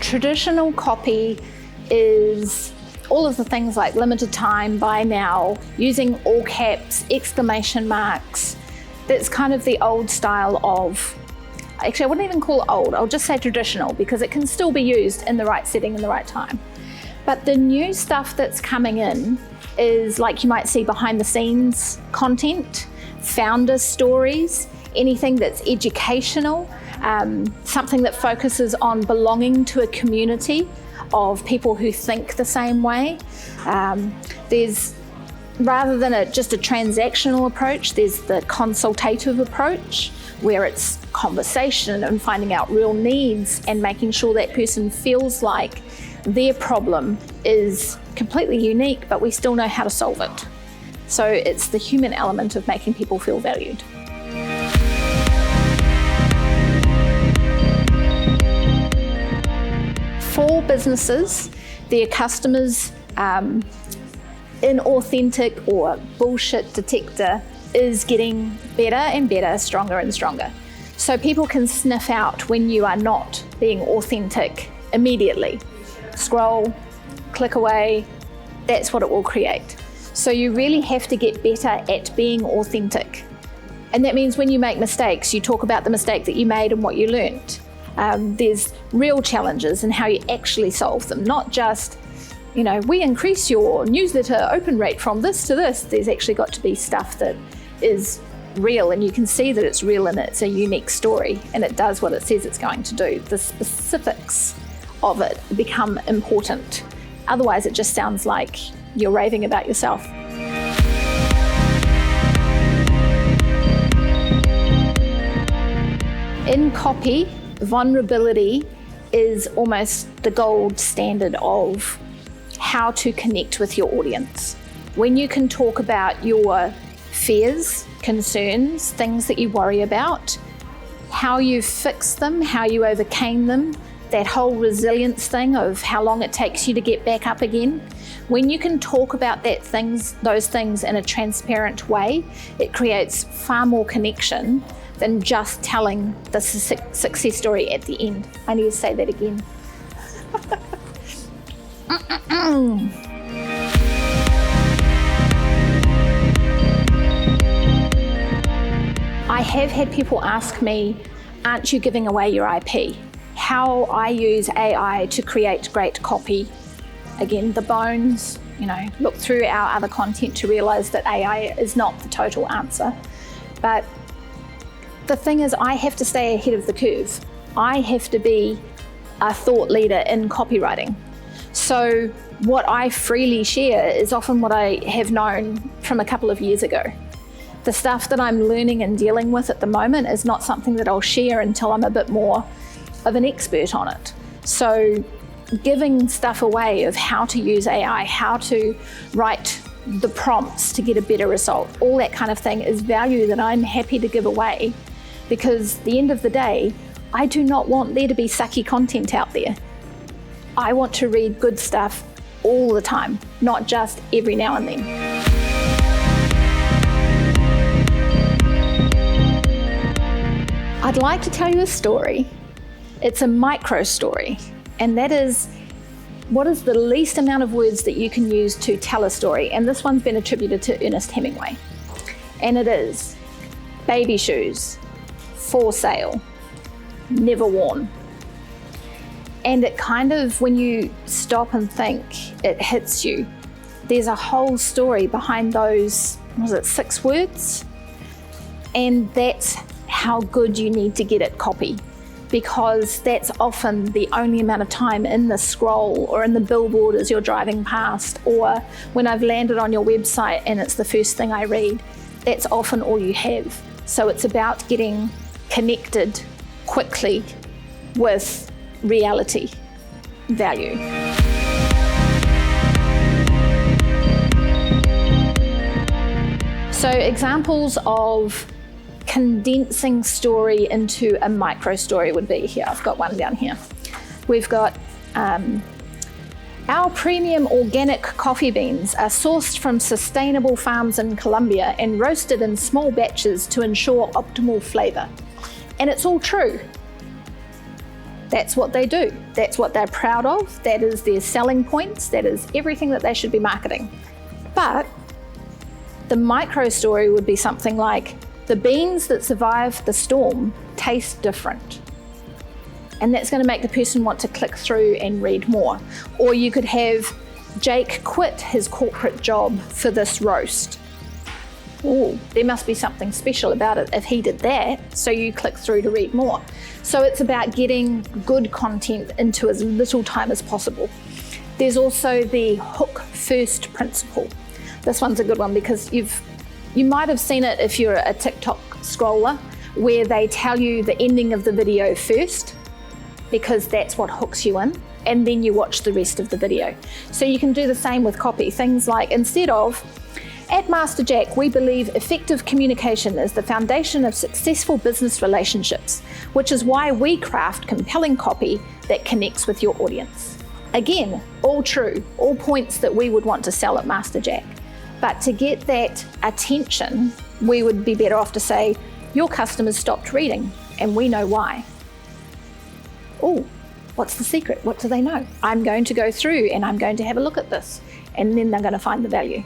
Traditional copy is all of the things like limited time, buy now, using all caps, exclamation marks. That's kind of the old style of, actually I wouldn't even call it old, I'll just say traditional, because it can still be used in the right setting in the right time. But the new stuff that's coming in is, like you might see, behind the scenes content, founder stories, anything that's educational, something that focuses on belonging to a community of people who think the same way. There's, rather than just a transactional approach, there's the consultative approach, where it's conversation and finding out real needs and making sure that person feels like their problem is completely unique, but we still know how to solve it. So it's the human element of making people feel valued. For businesses, their customers' inauthentic or bullshit detector is getting better and better, stronger and stronger. So people can sniff out when you are not being authentic immediately. Scroll, click away, that's what it will create. So you really have to get better at being authentic. And that means when you make mistakes, you talk about the mistake that you made and what you learned. There's real challenges and how you actually solve them, not just, we increase your newsletter open rate from this to this. There's actually got to be stuff that is real, and you can see that it's real and it's a unique story and it does what it says it's going to do. The specifics of it become important. Otherwise, it just sounds like you're raving about yourself. In copy, vulnerability is almost the gold standard of how to connect with your audience. When you can talk about your fears, concerns, things that you worry about, how you fixed them, how you overcame them, that whole resilience thing of how long it takes you to get back up again. When you can talk about those things in a transparent way, it creates far more connection than just telling the success story at the end. I need to say that again. I have had people ask me, aren't you giving away your IP? How I use AI to create great copy. Again, the bones, look through our other content to realize that AI is not the total answer. But the thing is, I have to stay ahead of the curve. I have to be a thought leader in copywriting. So what I freely share is often what I have known from a couple of years ago. The stuff that I'm learning and dealing with at the moment is not something that I'll share until I'm a bit more of an expert on it. So giving stuff away of how to use AI, how to write the prompts to get a better result, all that kind of thing is value that I'm happy to give away, because at the end of the day, I do not want there to be sucky content out there. I want to read good stuff all the time, not just every now and then. I'd like to tell you a story. It's a micro story, and that is, what is the least amount of words that you can use to tell a story? And this one's been attributed to Ernest Hemingway. And it is, baby shoes, for sale, never worn. And it kind of, when you stop and think, it hits you. There's a whole story behind those, 6 words? And that's how good you need to get at copy, because that's often the only amount of time in the scroll or in the billboard as you're driving past, or when I've landed on your website and it's the first thing I read. That's often all you have. So it's about getting connected quickly with reality, value. So examples of condensing story into a micro story would be here. I've got one down here. We've got our premium organic coffee beans are sourced from sustainable farms in Colombia and roasted in small batches to ensure optimal flavor. And it's all true. That's what they do. That's what they're proud of. That is their selling points. That is everything that they should be marketing. But the micro story would be something like, the beans that survived the storm taste different. And that's going to make the person want to click through and read more. Or you could have Jake quit his corporate job for this roast. Oh, there must be something special about it if he did that, so you click through to read more. So it's about getting good content into as little time as possible. There's also the hook first principle. This one's a good one because you might have seen it if you're a TikTok scroller, where they tell you the ending of the video first, because that's what hooks you in, and then you watch the rest of the video. So you can do the same with copy. Things like, instead of, at Master Jack, we believe effective communication is the foundation of successful business relationships, which is why we craft compelling copy that connects with your audience. Again, all true, all points that we would want to sell at Master Jack. But to get that attention, we would be better off to say, your customers stopped reading, and we know why. Oh, what's the secret? What do they know? I'm going to go through and I'm going to have a look at this, and then they're going to find the value.